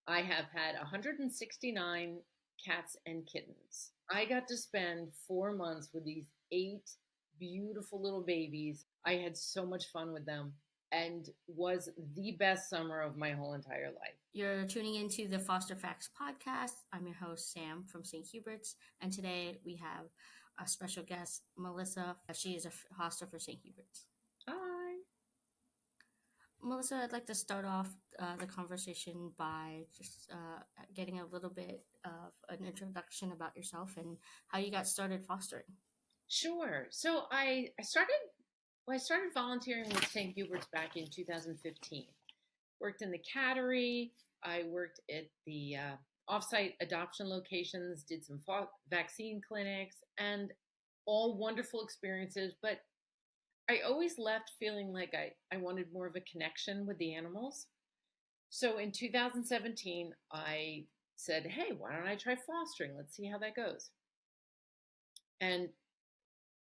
I have had 169 cats and kittens. I got to spend 4 months with these eight beautiful little babies. I had so much fun with them and was the best summer of my whole entire life. You're tuning into the Foster Facts podcast. I'm your host, Sam from St. Hubert's, and today we have a special guest, Melissa. She is a foster for St. Hubert's. Hi. Melissa, I'd like to start off the conversation by just getting a little bit of an introduction about yourself and how you got started fostering. Sure. So I started volunteering with St. Hubert's back in 2015. Worked in the cattery. I worked at the offsite adoption locations, did some vaccine clinics, and all wonderful experiences. But I always left feeling like I wanted more of a connection with the animals. So in 2017, I said, hey, why don't I try fostering? Let's see how that goes. And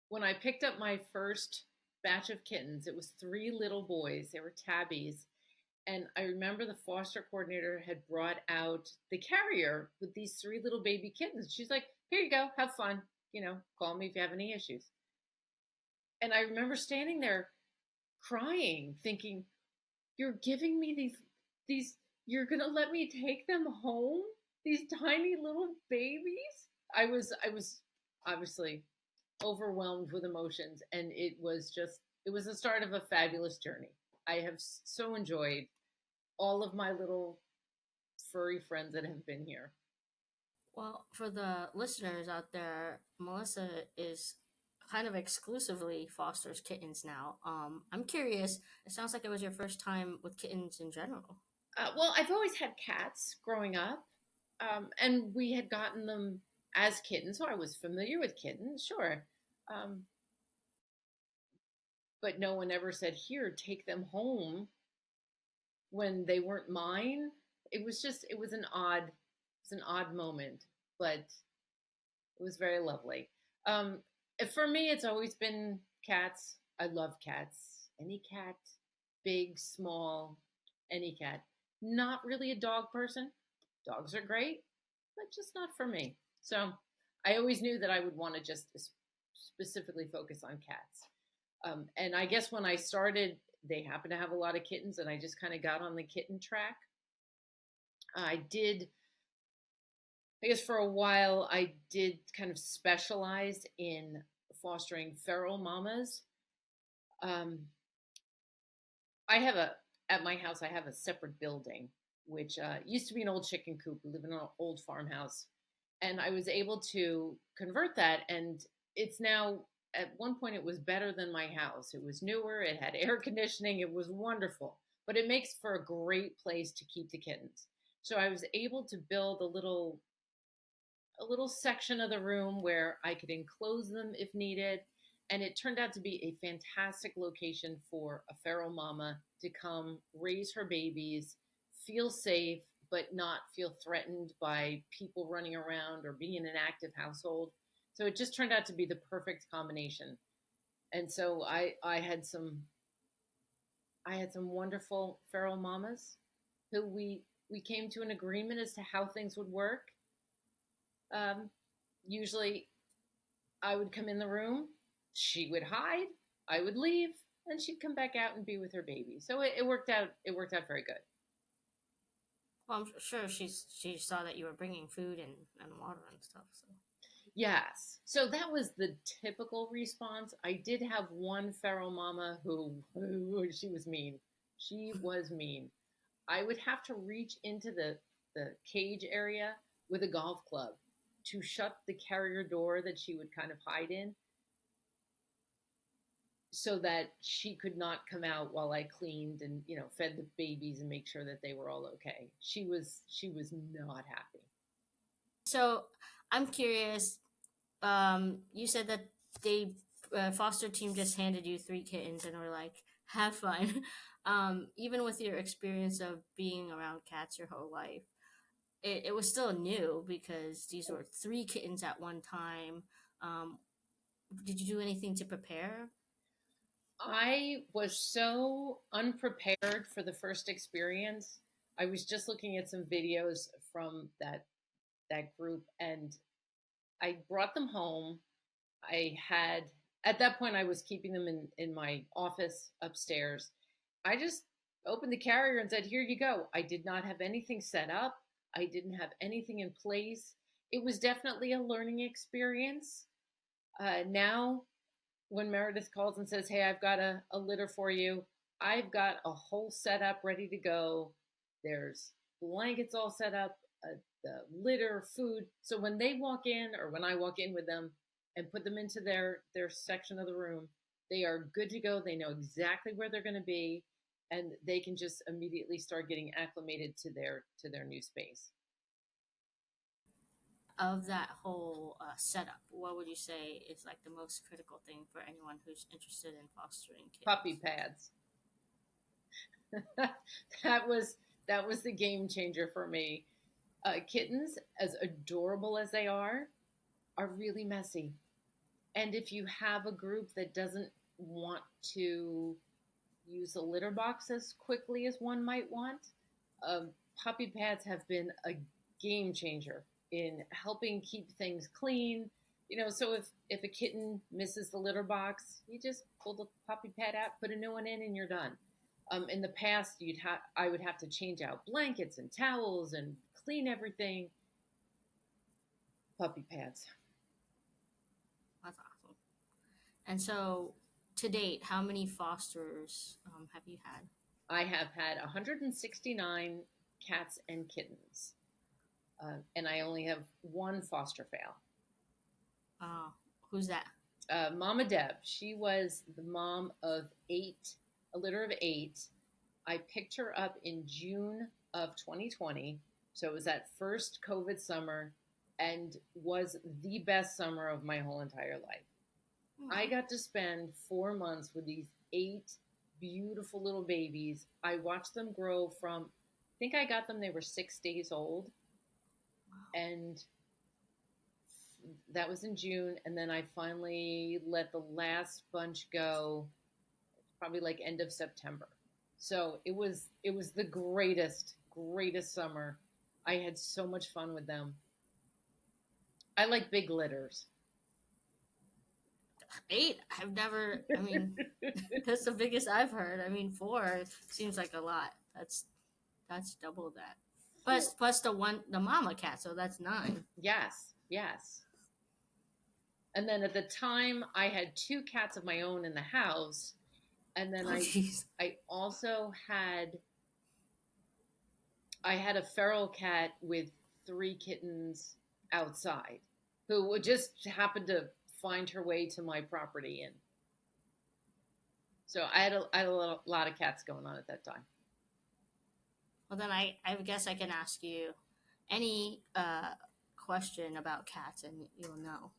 when I picked up my first batch of kittens, it was three little boys. They were tabbies. And I remember the foster coordinator had brought out the carrier with these three little baby kittens. She's like, here you go, have fun. Call me if you have any issues. And I remember standing there crying, thinking, you're giving me these, you're going to let me take them home? These tiny little babies? I was obviously overwhelmed with emotions, and it was the start of a fabulous journey. I have so enjoyed all of my little furry friends that have been here. Well, for the listeners out there, Melissa is kind of exclusively fosters kittens now. I'm curious. It sounds like it was your first time with kittens in general. Well, I've always had cats growing up, and we had gotten them as kittens, so I was familiar with kittens, sure. But no one ever said, here, take them home when they weren't mine. It was an odd moment, but it was very lovely. For me, it's always been cats. I love cats. Any cat, big, small, any cat. Not really a dog person. Dogs are great, but just not for me. So I always knew that I would want to just specifically focus on cats. And I guess when I started, they happened to have a lot of kittens, and I just kind of got on the kitten track. I guess for a while, I did kind of specialize in fostering feral mamas. At my house, I have a separate building, which used to be an old chicken coop. We live in an old farmhouse. And I was able to convert that, and it's now, at one point, it was better than my house. It was newer, it had air conditioning, it was wonderful. But it makes for a great place to keep the kittens. So I was able to build a little section of the room where I could enclose them if needed. And it turned out to be a fantastic location for a feral mama to come raise her babies, feel safe, but not feel threatened by people running around or being in an active household. So it just turned out to be the perfect combination. And so I had some wonderful feral mamas who we came to an agreement as to how things would work. Usually I would come in the room, she would hide, I would leave, and she'd come back out and be with her baby. So it worked out very good. Well, I'm sure she saw that you were bringing food and water and stuff. So yes, so that was the typical response. I did have one feral mama who she was mean. She was mean. I would have to reach into the cage area with a golf club to shut the carrier door that she would kind of hide in, so that she could not come out while I cleaned and, fed the babies and make sure that they were all okay. She was not happy. So I'm curious. You said that they foster team just handed you 3 kittens and were like, have fun. Even with your experience of being around cats your whole life, it was still new because these were 3 kittens at one time. Did you do anything to prepare? I was so unprepared for the first experience. I was just looking at some videos from that group, and I brought them home. I had At that point I was keeping them in my office upstairs. I just opened the carrier and said, "Here you go." I did not have anything set up. I didn't have anything in place. It was definitely a learning experience. Now, when Meredith calls and says, "Hey, I've got a litter for you," I've got a whole setup ready to go. There's blankets all set up, the litter, food. So when they walk in, or when I walk in with them and put them into their section of the room, they are good to go. They know exactly where they're going to be, and they can just immediately start getting acclimated to their new space. Of that whole setup, what would you say is like the most critical thing for anyone who's interested in fostering Puppy kittens? pads. That was the game changer for me. Kittens, as adorable as they are really messy. And if you have a group that doesn't want to use a litter box as quickly as one might want, um, puppy pads have been a game changer in helping keep things clean. So if a kitten misses the litter box, you just pull the puppy pad out, put a new one in, and you're done. In the past, I would have to change out blankets and towels and clean everything. Puppy pads. That's awesome. And so, to date, how many fosters have you had? I have had 169 cats and kittens, and I only have one foster fail. Uh, who's that? Mama Deb. She was the mom of eight, a litter of eight. I picked her up in June of 2020, so it was that first COVID summer, and was the best summer of my whole entire life. I Hmm. got to spend 4 months with these eight beautiful little babies. I watched them grow from, I think I got them, they were 6 days old. And that was in June. And then I finally let the last bunch go, probably like end of September. So it was the greatest summer. I had so much fun with them. I like big litters. Eight? I've never. I mean, that's the biggest I've heard. I mean, four seems like a lot. That's double that. Plus the mama cat, so that's nine. Yes, yes. And then at the time, I had two cats of my own in the house, and then Oh jeez. I also had a feral cat with three kittens outside, who would just happen to find her way to my property, and so I had a lot of cats going on at that time. Well, then I guess I can ask you any question about cats, and you'll know.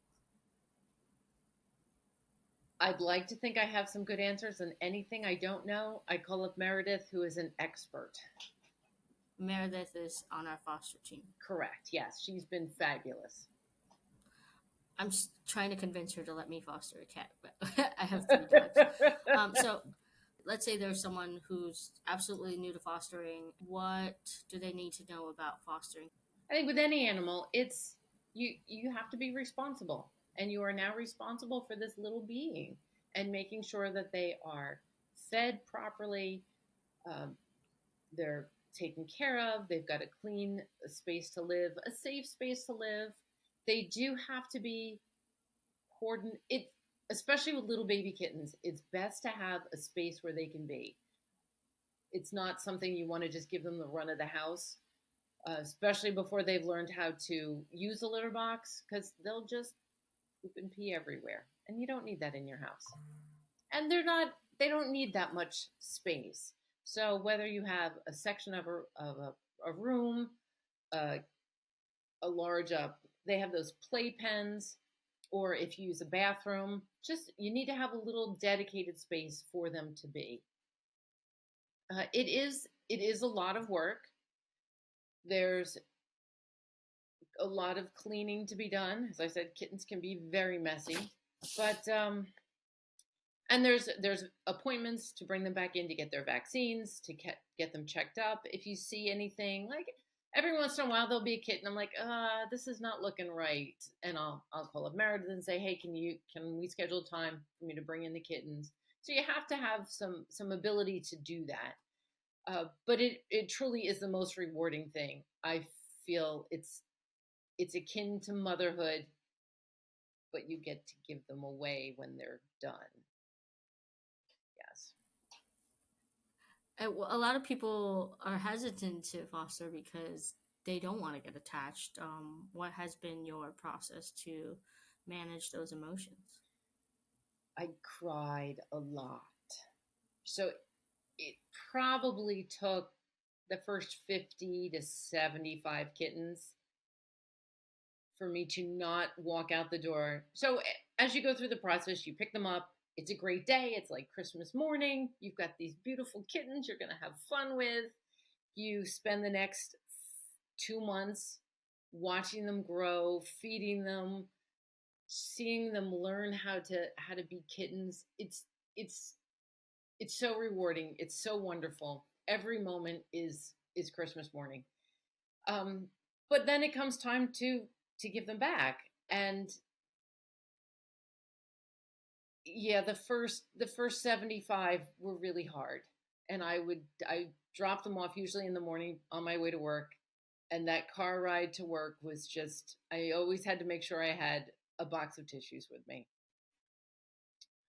I'd like to think I have some good answers, and anything I don't know, I call up Meredith, who is an expert. Meredith is on our foster team. Correct. Yes, she's been fabulous. I'm just trying to convince her to let me foster a cat, but I have three dogs. So let's say there's someone who's absolutely new to fostering. What do they need to know about fostering? I think with any animal, it's you have to be responsible, and you are now responsible for this little being, and making sure that they are fed properly, um, they're taken care of, they've got a clean space to live, a safe space to live. They do have to be coordinated. Especially with little baby kittens, it's best to have a space where they can be. It's not something you want to just give them the run of the house, especially before they've learned how to use a litter box, because they'll just poop and pee everywhere, and you don't need that in your house. And they don't need that much space. So whether you have a section of a room, uh, a large they have those play pens, or if you use a bathroom, just you need to have a little dedicated space for them to be. It is a lot of work. There's a lot of cleaning to be done. As I said, kittens can be very messy, but And there's appointments to bring them back in to get their vaccines, to get them checked up. If you see anything, like every once in a while there'll be a kitten. I'm like, this is not looking right, and I'll call up Meredith and say, hey, can we schedule time for me to bring in the kittens? So you have to have some ability to do that. But it truly is the most rewarding thing. I feel it's akin to motherhood, but you get to give them away when they're done. Yes. A lot of people are hesitant to foster because they don't want to get attached. What has been your process to manage those emotions? I cried a lot. So it probably took the first 50 to 75 kittens for me to not walk out the door. So as you go through the process, you pick them up. It's a great day. It's like Christmas morning. You've got these beautiful kittens you're going to have fun with. You spend the next 2 months watching them grow, feeding them, seeing them learn how to be kittens. It's so rewarding. It's so wonderful. Every moment is Christmas morning. But then it comes time to give them back, and yeah, the first 75 were really hard, and I drop them off usually in the morning on my way to work, and that car ride to work was just, I always had to make sure I had a box of tissues with me.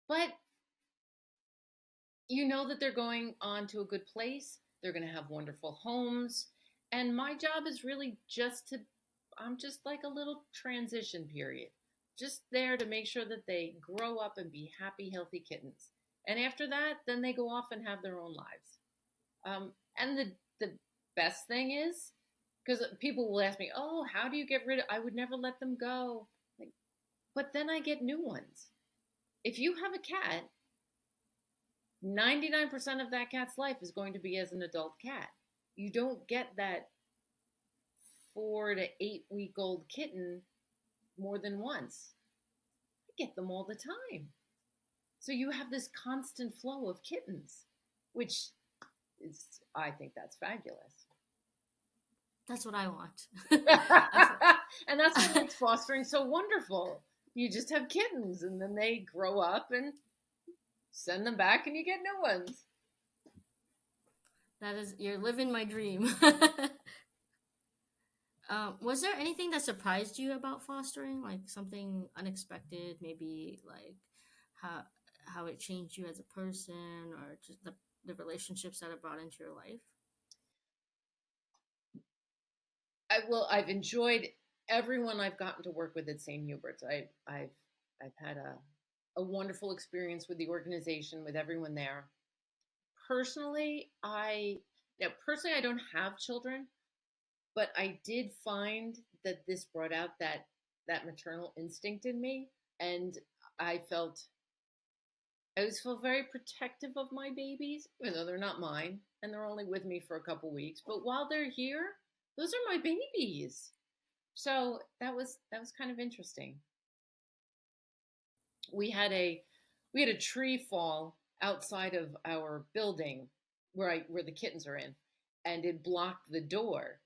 But you know that they're going on to a good place. They're going to have wonderful homes. And my job is really I'm just like a little transition period, just there to make sure that they grow up and be happy, healthy kittens. And after that, then they go off and have their own lives. And the best thing is, because people will ask me, oh, how do you get rid of, I would never let them go. Like, but then I get new ones. If you have a cat, 99% of that cat's life is going to be as an adult cat. You don't get that 4 to 8 week old kitten more than once. I get them all the time. So you have this constant flow of kittens, which is, I think that's fabulous. That's what I want. And that's what makes fostering so wonderful. You just have kittens, and then they grow up and send them back, and you get new ones. You're living my dream. Was there anything that surprised you about fostering, like something unexpected, maybe like how it changed you as a person, or just the relationships that it brought into your life? I've enjoyed everyone I've gotten to work with at St. Hubert's. I've had a wonderful experience with the organization, with everyone there. Personally, I don't have children, but I did find that this brought out that maternal instinct in me, and I always feel very protective of my babies, even though they're not mine and they're only with me for a couple weeks. But while they're here, those are my babies. So that was kind of interesting. We had a tree fall outside of our building where the kittens are in, and it blocked the door.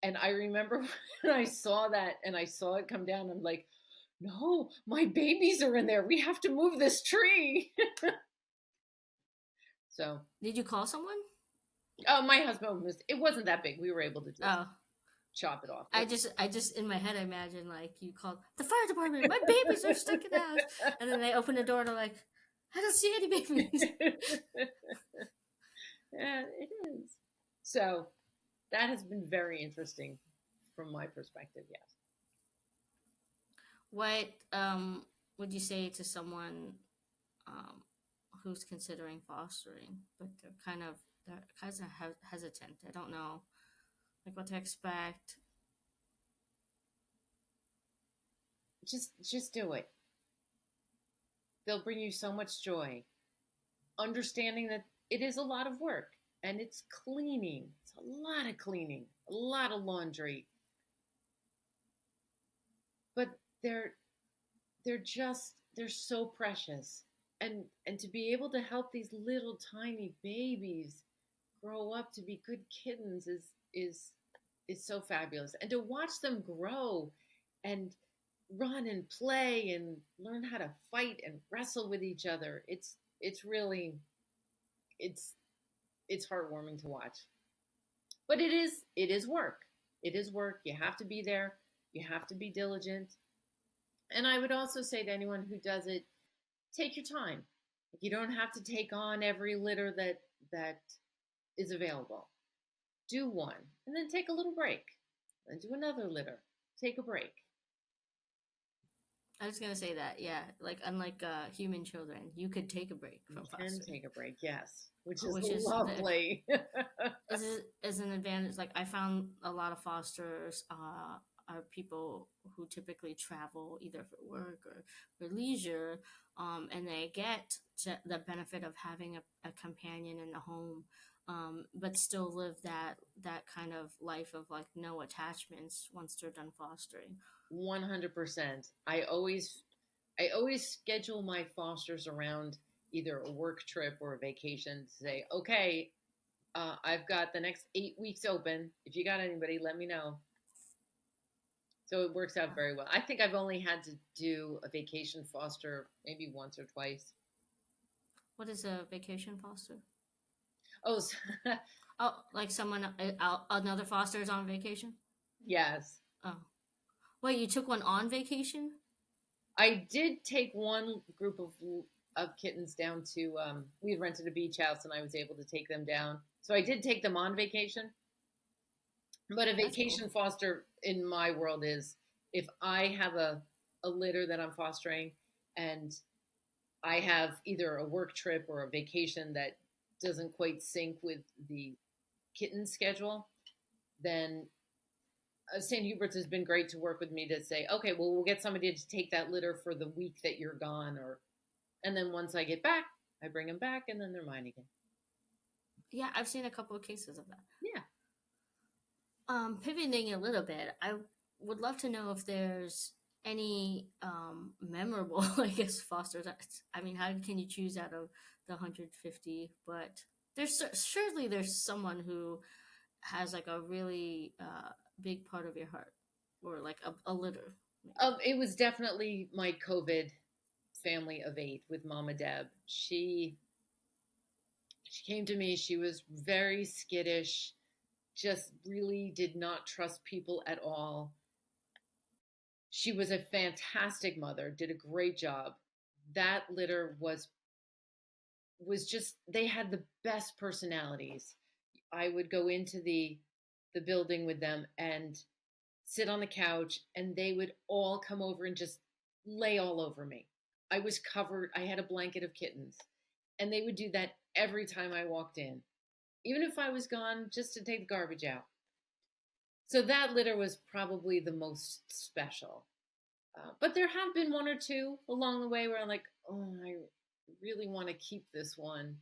And I remember when I saw that and I saw it come down, I'm like, no, my babies are in there. We have to move this tree. So, did you call someone? Oh, my husband it wasn't that big. We were able to just chop it off. I just in my head, I imagine like you called the fire department. My babies are sticking out, and then they open the door and they're like, I don't see any babies. Yeah, it is. So that has been very interesting from my perspective. Yes. What would you say to someone who's considering fostering, but they're kind of hesitant? I don't know, like what to expect. Just do it. They'll bring you so much joy. Understanding that it is a lot of work, and it's cleaning. It's a lot of cleaning, a lot of laundry. But they're so precious, and to be able to help these little tiny babies grow up to be good kittens is is so fabulous. And to watch them grow and run and play and learn how to fight and wrestle with each other, it's really it's it's heartwarming to watch. But it is work. It is work. You have to be there. You have to be diligent. And I would also say to anyone who does it, take your time. You don't have to take on every litter that is available. Do one and then take a little break. Then do another litter. Take a break. I was gonna say that, yeah. Like unlike human children, you could take a break You from can fostering, take a break, yes, which is which is lovely. is an advantage. Like I found a lot of fosters are people who typically travel either for work or for leisure, and they get the benefit of having a companion in the home, but still live that kind of life of like no attachments once they're done fostering. 100%. I always schedule my fosters around either a work trip or a vacation to say, okay, I've got the next 8 weeks open. If you got anybody, let me know. So it works out very well. I think I've only had to do a vacation foster maybe once or twice. What is a vacation foster? Oh, Oh, like someone another foster is on vacation. yes. Oh, wait, you took one on vacation? I did take one group of kittens down to we had rented a beach house and I was able to take them down. So I did take them on vacation. But a That's cool. vacation foster in my world is if I have a litter that I'm fostering and I have either a work trip or a vacation that doesn't quite sync with the kitten schedule, then St. Hubert's has been great to work with me to say, okay, well, we'll get somebody to take that litter for the week that you're gone, or and then once I get back, I bring them back, and then they're mine again. Yeah, I've seen a couple of cases of that. Yeah. Pivoting a little bit, I would love to know if there's any memorable, I guess, fosters. I mean, how can you choose out of the 150? But surely there's someone who has like a really big part of your heart, or like a litter, maybe. It was definitely my COVID family of 8 with Mama Deb. She came to me. She was very skittish, just really did not trust people at all. She was a fantastic mother, did a great job. That litter was just they had the best personalities. I would go into the building with them and sit on the couch and they would all come over and just lay all over me. I was covered, I had a blanket of kittens. And they would do that every time I walked in, even if I was gone just to take the garbage out. So that litter was probably the most special. But there have been one or two along the way where I'm like, oh, I really want to keep this one.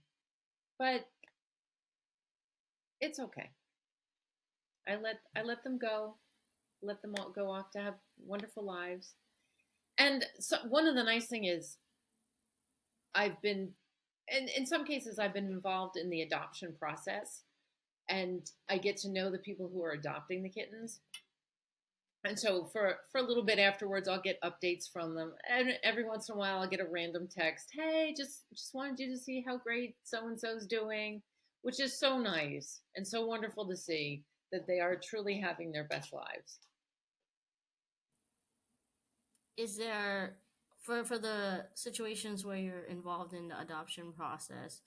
But it's okay. I let them go, let them all go off to have wonderful lives. And so one of the nice thing is I've been, and in some cases I've been involved in the adoption process, and I get to know the people who are adopting the kittens. And so for a little bit afterwards, I'll get updates from them, and every once in a while, I'll get a random text. Hey, just wanted you to see how great so and so's doing, which is so nice and so wonderful to see that they are truly having their best lives. Is there for the situations where you're involved in the adoption process,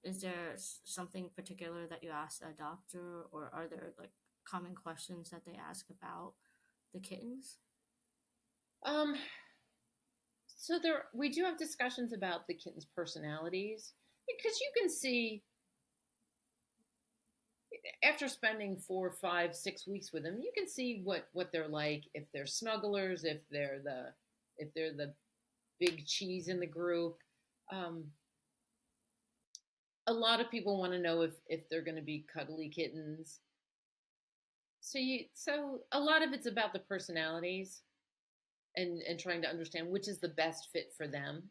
is there something particular that you ask the adopter, or are there like common questions that they ask about the kittens? Um, so there we do have discussions about the kittens' personalities because you can see after spending 4, 5, 6 weeks with them, you can see what they're like. If they're snugglers, if they're the big cheese in the group. Um, a lot of people want to know if they're going to be cuddly kittens. So a lot of it's about the personalities and trying to understand which is the best fit for them.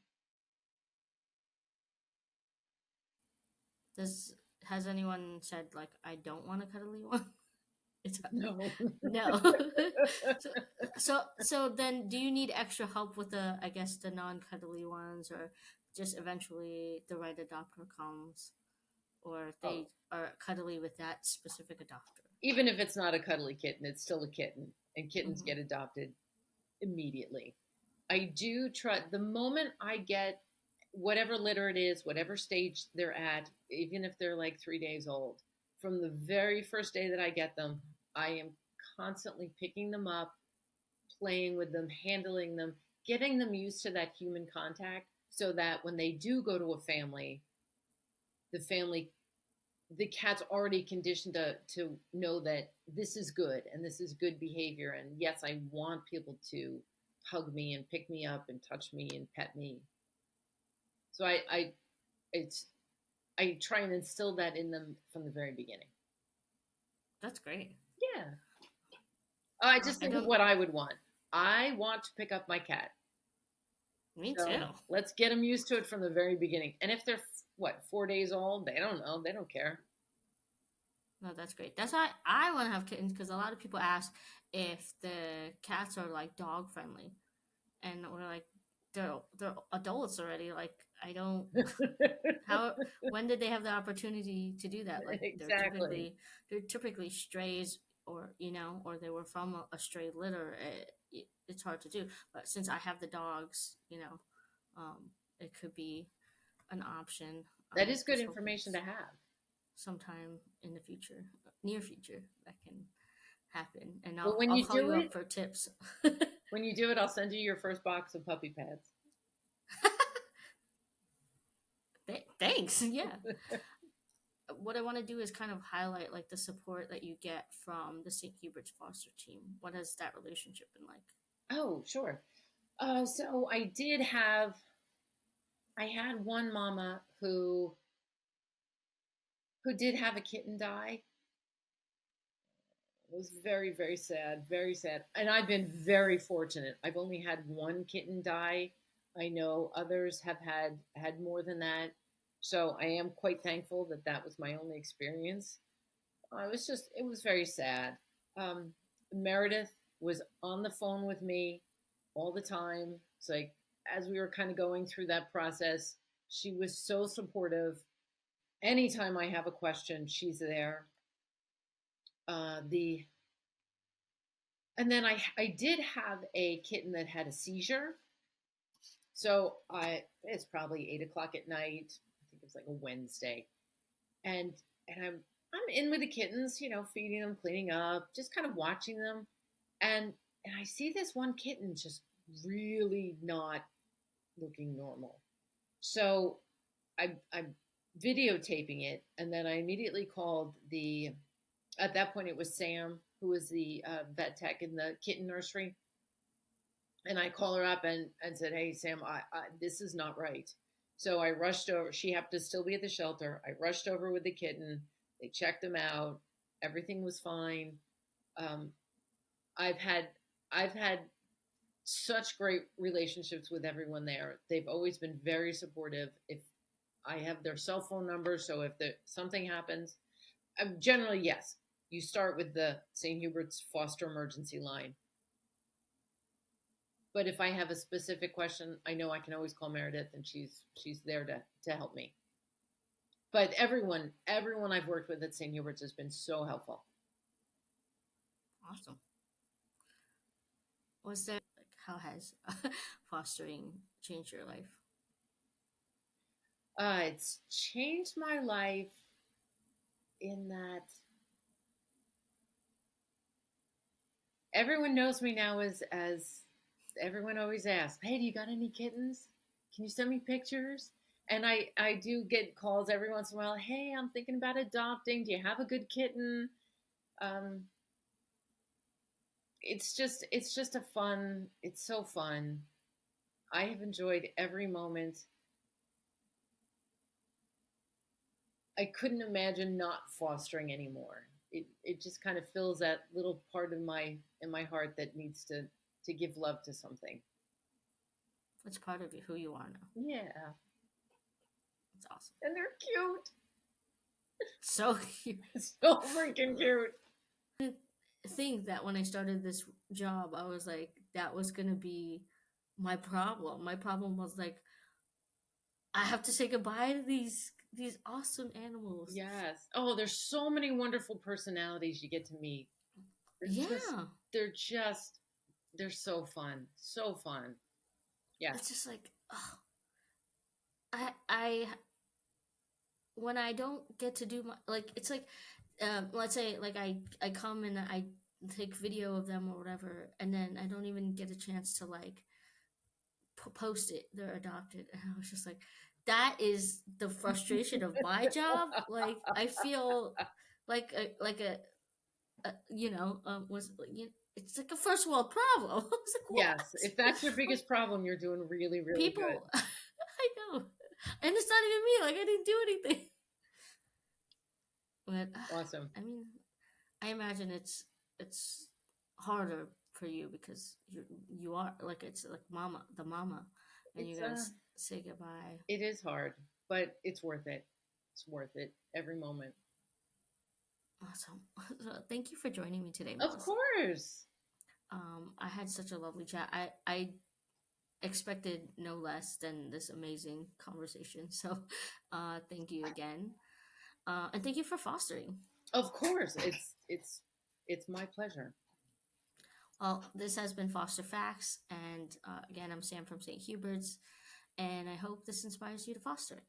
Does has anyone said like I don't want a cuddly one? It's No. no. so, so then do you need extra help with the I guess the non-cuddly ones, or just eventually the right adopter comes, or Oh, they are cuddly with that specific adopter? even if it's not a cuddly kitten, it's still a kitten, and kittens Hmm. get adopted immediately. I do try the moment I get whatever litter it is, whatever stage they're at, even if they're like 3 days old, from the very first day that I get them, I am constantly picking them up, playing with them, handling them, getting them used to that human contact so that when they do go to a family, the family the cat's already conditioned to know that this is good and this is good behavior, and yes, I want people to hug me and pick me up and touch me and pet me. So it's I try and instill that in them from the very beginning. That's great. Yeah. I just I think of don't. what I would want. I want to pick up my cat. Me So too. let's get them used to it from the very beginning. And if they're, what, 4 days old, they don't know. They don't care. No, that's great. That's why I want to have kittens, because a lot of people ask if the cats are like dog friendly, and we're like, they're adults already. Like I don't how when did they have the opportunity to do that? Like Exactly. they're typically strays, or or they were from a stray litter. It's hard to do, but since I have the dogs, it could be an option. That is good Just hoping information to have. sometime in the future, near future, that can happen, and Well, I'll call you up for tips. when you do it, I'll send you your first box of puppy pads. Thanks. Yeah. What I want to do is kind of highlight like the support that you get from the St. Hubert's foster team. What has that relationship been like? Oh, sure. So I had one mama who did have a kitten die. It was very, very sad, very sad. And I've been very fortunate. I've only had one kitten die. I know others have had more than that. So I am quite thankful that that was my only experience. It was very sad. Um, Meredith was on the phone with me all the time. It's like, as we were kind of going through that process, she was so supportive. Anytime I have a question, she's there. The and then I did have a kitten that had a seizure. So I it's probably 8 o'clock at night. I think it was like a Wednesday, and I'm in with the kittens, feeding them, cleaning up, just kind of watching them, and I see this one kitten just really not looking normal. So I'm videotaping it, and then I immediately called the. At that point, it was Sam, who was the vet tech in the kitten nursery, and I call her up and said, "Hey, Sam, this is not right." So I rushed over. She happened to still be at the shelter. I rushed over with the kitten. They checked him out. Everything was fine. Um, I've had I've had such great relationships with everyone there. They've always been very supportive. If I have their cell phone number, so if something happens, generally yes, you start with the St. Hubert's Foster Emergency Line. But if I have a specific question, I know I can always call Meredith, and she's there to help me. But everyone I've worked with at St. Hubert's has been so helpful. Awesome. Was there like how has fostering changed your life? It's changed my life in that everyone knows me now as everyone always asks, "Hey, do you got any kittens? Can you send me pictures?" And I do get calls every once in a while. "Hey, I'm thinking about adopting. Do you have a good kitten?" Um, it's just a fun. It's so fun. I have enjoyed every moment. I couldn't imagine not fostering anymore. It just kind of fills that little part of my in my heart that needs to give love to something. It's part of who you are now. Yeah, It's awesome. and they're cute. So cute. So freaking cute. Think that when I started this job, I was like, that was gonna be my problem. My problem was like, I have to say goodbye to these awesome animals. Yes. Oh, there's so many wonderful personalities you get to meet. They're just, Yeah, they're just, they're so fun. So fun. Yeah. it's just like, oh, I when I don't get to do my like, it's like, let's say like I come and I take video of them or whatever, and then I don't even get a chance to like post it. They're adopted, and I was just like, that is the frustration of my job. Like I feel like a was it's like a first world problem. I was like, Yes. what? If that's your biggest problem, you're doing really, really good. People, I know, and it's not even me. Like I didn't do anything. But Awesome. I mean, I imagine it's harder for you because you are like it's like the mama, and you It's gotta say goodbye. it is hard, but it's worth it. It's worth it every moment. Awesome. So thank you for joining me today, Of Melissa. course. I had such a lovely chat. I expected no less than this amazing conversation. So, thank you again, and thank you for fostering. Of course. It's my pleasure. Well, this has been Foster Facts, and again, I'm Sam from St. Hubert's, and I hope this inspires you to foster.